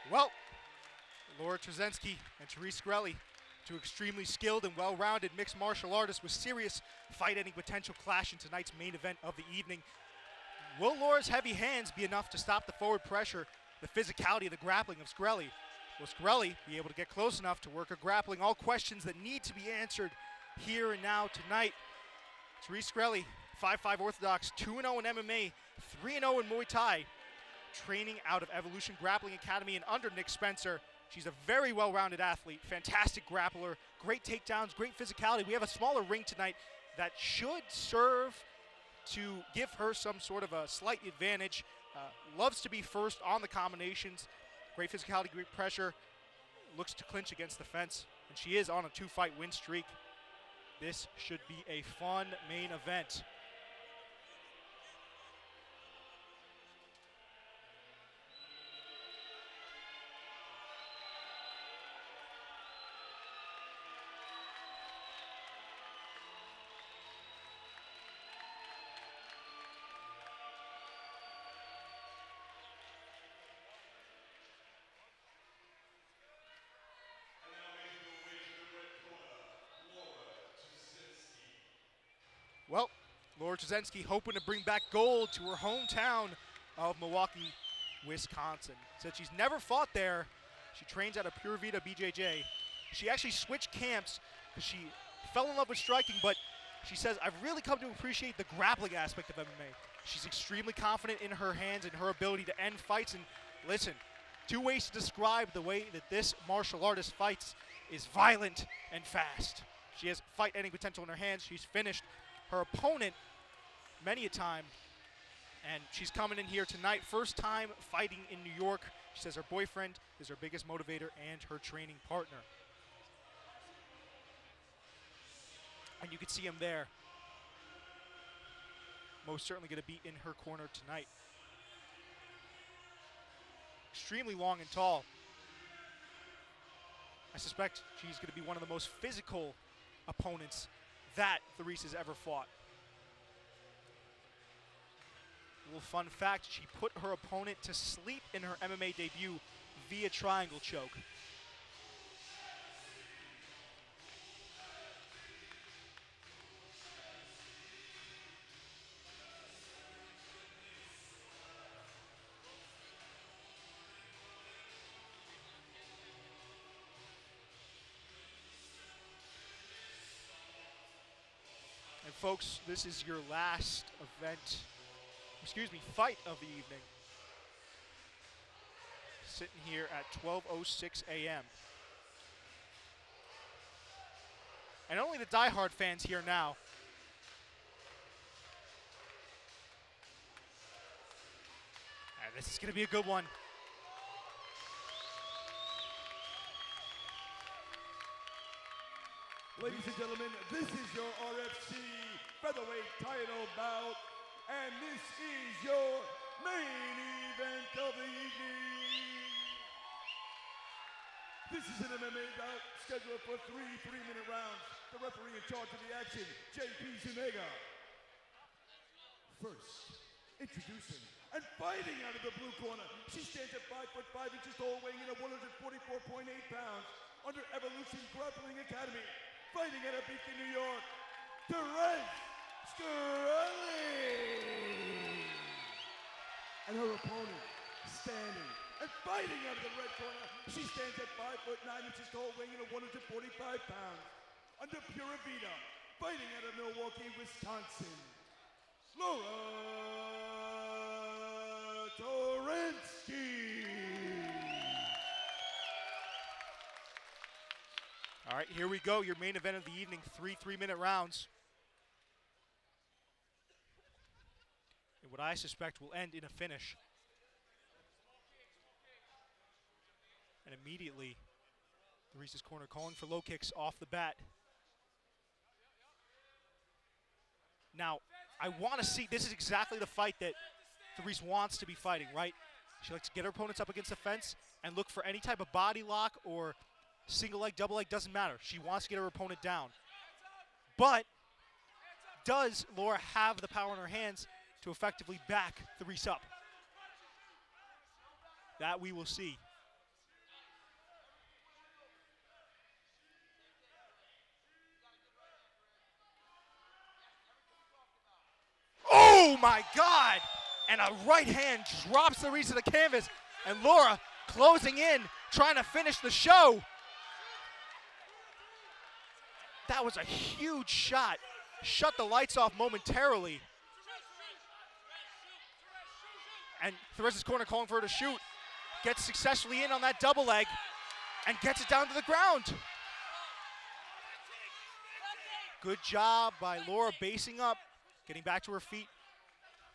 Well, Laura Turzenski and Therese Shkreli, two extremely skilled and well-rounded mixed martial artists with serious fight-ending potential, clash in tonight's main event of the evening. Will Laura's heavy hands be enough to stop the forward pressure, the physicality of the grappling of Shkreli? Will Shkreli be able to get close enough to work her grappling? All questions that need to be answered here and now tonight. Therese Shkreli, 5'5" Orthodox, 2-0 in MMA, 3-0 in Muay Thai, training out of Evolution Grappling Academy and under Nick Spencer. She's a very well-rounded athlete, fantastic grappler, great takedowns, great physicality. We have a smaller ring tonight that should serve to give her some sort of a slight advantage. Loves to be first on the combinations. Great physicality, great pressure. Looks to clinch against the fence, and she is on a 2-fight win streak. This should be a fun main event. Well, Laura Turzenski hoping to bring back gold to her hometown of Milwaukee, Wisconsin. Said she's never fought there. She trains at a Pure Vita BJJ. She actually switched camps because she fell in love with striking, but she says, I've really come to appreciate the grappling aspect of MMA. She's extremely confident in her hands and her ability to end fights. And listen, two ways to describe the way that this martial artist fights is violent and fast. She has fight-ending potential in her hands. She's finished her opponent many a time, and she's coming in here tonight, first time fighting in New York. She says her boyfriend is her biggest motivator and her training partner. And you can see him there. Most certainly going to be in her corner tonight. Extremely long and tall. I suspect she's going to be one of the most physical opponents that Therese has ever fought. A little fun fact, she put her opponent to sleep in her MMA debut via triangle choke. And folks, this is your last fight of the evening. Sitting here at 12:06 a.m. And only the diehard fans here now. And this is going to be a good one. Ladies and gentlemen, this is your RFC featherweight title bout, and this is your main event of the evening. This is an MMA bout scheduled for 3 3-minute rounds. The referee in charge of the action, JP Zuniga. First, introducing and fighting out of the blue corner. She stands at 5'5" tall, weighing in at 144.8 pounds, under Evolution Grappling Academy. Fighting out of Beacon, New York, Therese Shkreli. And her opponent, standing and fighting out of the red corner. She stands at 5'9" tall, weighing in at 145 pounds, under Pura Vida. Fighting out of Milwaukee, Wisconsin, Laura Turzenski. All right, here we go, your main event of the evening, 3 3-minute rounds. And what I suspect will end in a finish. And immediately, Therese's corner calling for low kicks off the bat. Now, I want to see, this is exactly the fight that Therese wants to be fighting, right? She likes to get her opponents up against the fence and look for any type of body lock or single leg, double leg, doesn't matter. She wants to get her opponent down. But does Laura have the power in her hands to effectively back Therese up? That we will see. Oh my God! And a right hand drops Therese to the canvas. And Laura closing in, trying to finish the show. That was a huge shot. Shut the lights off momentarily. And Therese's corner calling for her to shoot. Gets successfully in on that double leg and gets it down to the ground. Good job by Laura basing up, getting back to her feet,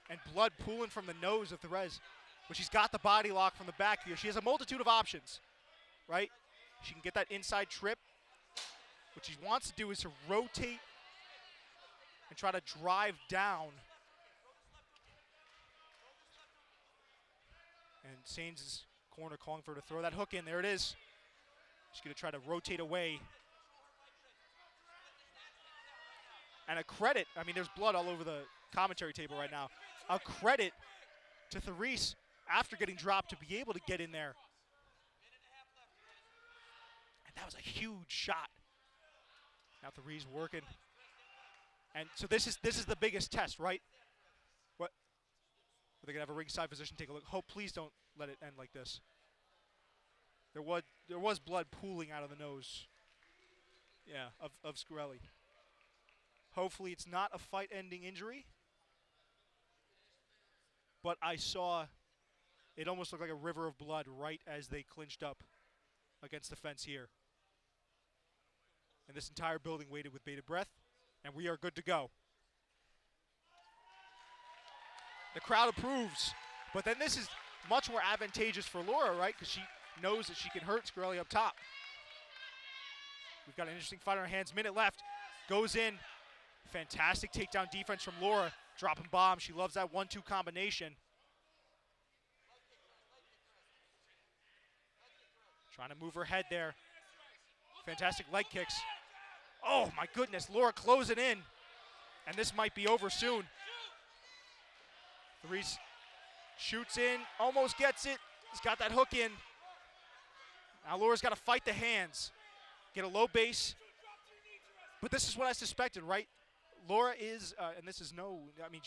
and blood pooling from the nose of Therese. But she's got the body lock from the back here. She has a multitude of options, right? She can get that inside trip. What she wants to do is to rotate and try to drive down. And Sains' corner calling for her to throw that hook in. There it is. She's going to try to rotate away. And a credit, I mean, there's blood all over the commentary table right now. A credit to Therese after getting dropped to be able to get in there. And that was a huge shot. Now Therese working. And so this is the biggest test, right? What? Are they gonna have a ringside physician take a look? Hope, please don't let it end like this. There was blood pooling out of the nose. Yeah, of Shkreli. Hopefully it's not a fight-ending injury. But I saw it almost looked like a river of blood right as they clinched up against the fence here. And this entire building waited with bated breath, and we are good to go. The crowd approves, but then this is much more advantageous for Laura, right? Because she knows that she can hurt Shkreli up top. We've got an interesting fight on our hands. Minute left. Goes in. Fantastic takedown defense from Laura. Dropping bombs. She loves that 1-2 combination. Trying to move her head there. Fantastic leg kicks. Oh my goodness, Laura closing in. And this might be over soon. Therese shoots in, almost gets it. He's got that hook in. Now Laura's got to fight the hands. Get a low base. But this is what I suspected, right? Laura is, and this is no, I mean,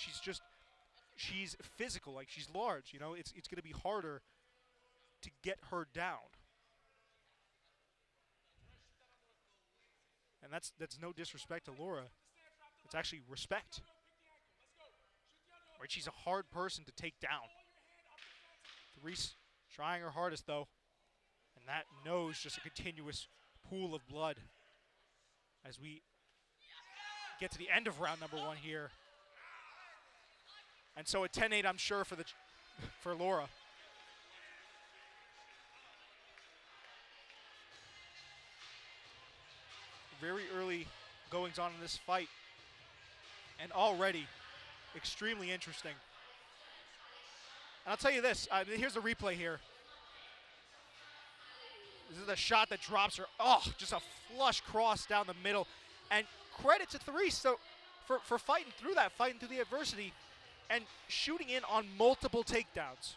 she's physical, like she's large, you know? It's going to be harder to get her down. And that's no disrespect to Laura. It's actually respect. Right, she's a hard person to take down. Therese trying her hardest though. And that nose just a continuous pool of blood as we get to the end of round number 1 here. And so a 10-8 I'm sure for Laura. Very early goings on in this fight, and already extremely interesting. And I'll tell you this, here's the replay here. This is the shot that drops her. Oh, just a flush cross down the middle. And credit to Therese so for fighting through that, fighting through the adversity, and shooting in on multiple takedowns.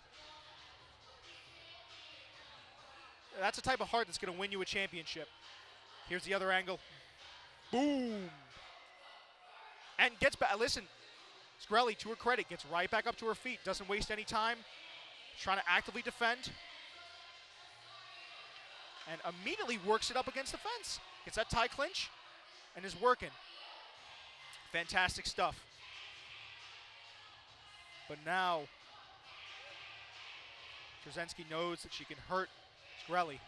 That's the type of heart that's going to win you a championship. Here's the other angle. Boom. And gets back. Listen, Shkreli, to her credit, gets right back up to her feet. Doesn't waste any time. Trying to actively defend. And immediately works it up against the fence. Gets that tie clinch and is working. Fantastic stuff. But now, Turzenski knows that she can hurt Shkreli.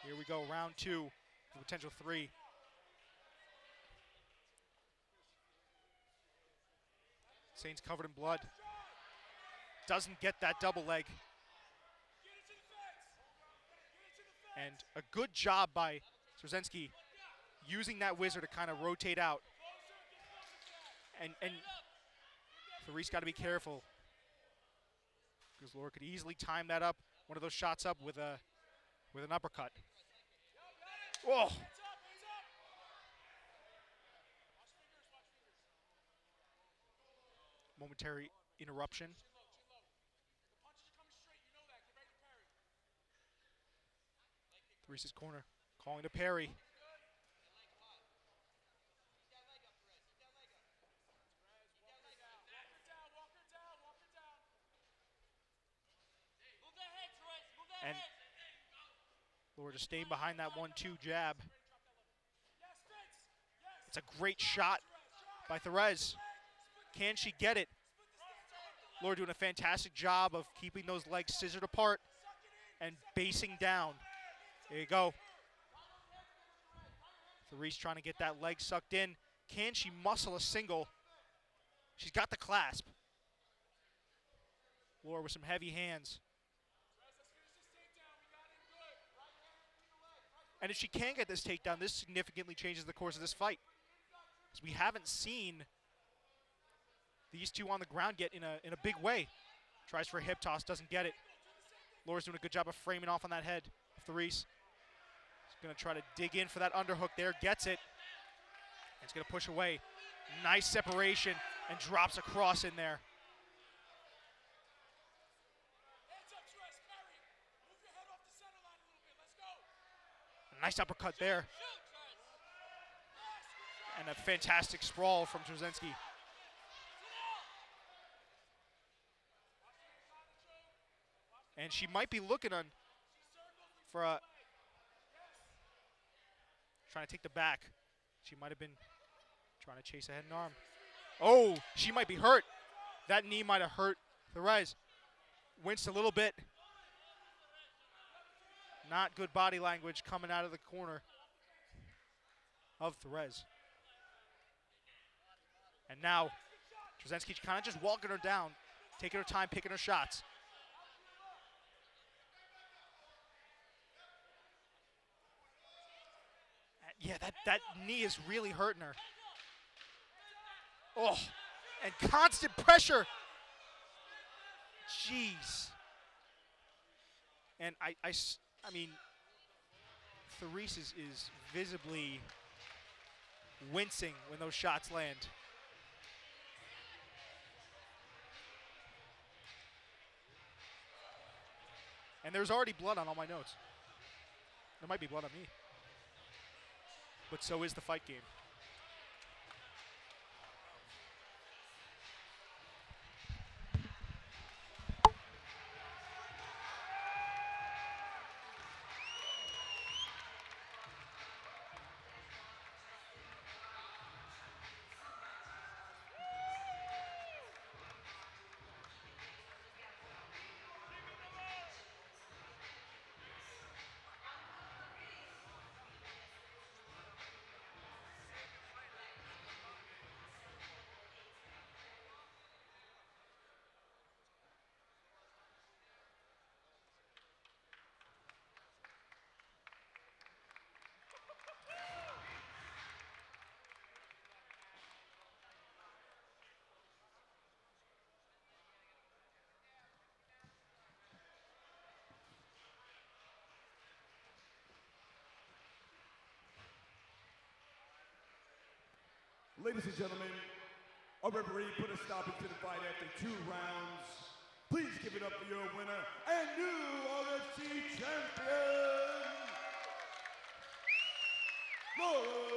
Here we go, round 2, potential 3. Sains covered in blood. Doesn't get that double leg. And a good job by Turzenski using that whizzer to kind of rotate out. And Therese got to be careful because Laura could easily time that up, one of those shots up with an uppercut. Whoa. Momentary interruption. Therese's corner, calling to Perry. And Laura just staying behind that 1-2 jab. It's a great shot by Therese. Can she get it? Laura doing a fantastic job of keeping those legs scissored apart and basing down. There you go. Therese trying to get that leg sucked in. Can she muscle a single? She's got the clasp. Laura with some heavy hands. And if she can get this takedown, this significantly changes the course of this fight. Because we haven't seen these two on the ground yet in a big way. Tries for a hip toss, doesn't get it. Laura's doing a good job of framing off on that head of Therese. She's going to try to dig in for that underhook there, gets it. And it's going to push away. Nice separation and drops across in there. A nice uppercut there. And a fantastic sprawl from Turzenski. And she might be looking for a, trying to take the back. She might have been trying to chase a head and arm. Oh, she might be hurt. That knee might have hurt Therese. Winced a little bit. Not good body language coming out of the corner of Therese. And now, Turzenski kind of just walking her down, taking her time, picking her shots. Yeah, that knee is really hurting her. Oh, and constant pressure. Jeez. And I mean, Therese is visibly wincing when those shots land. And there's already blood on all my notes. There might be blood on me. But so is the fight game. Ladies and gentlemen, our referee put a stoppage to the fight after 2 rounds. Please give it up for your winner and new RFC champion, Laura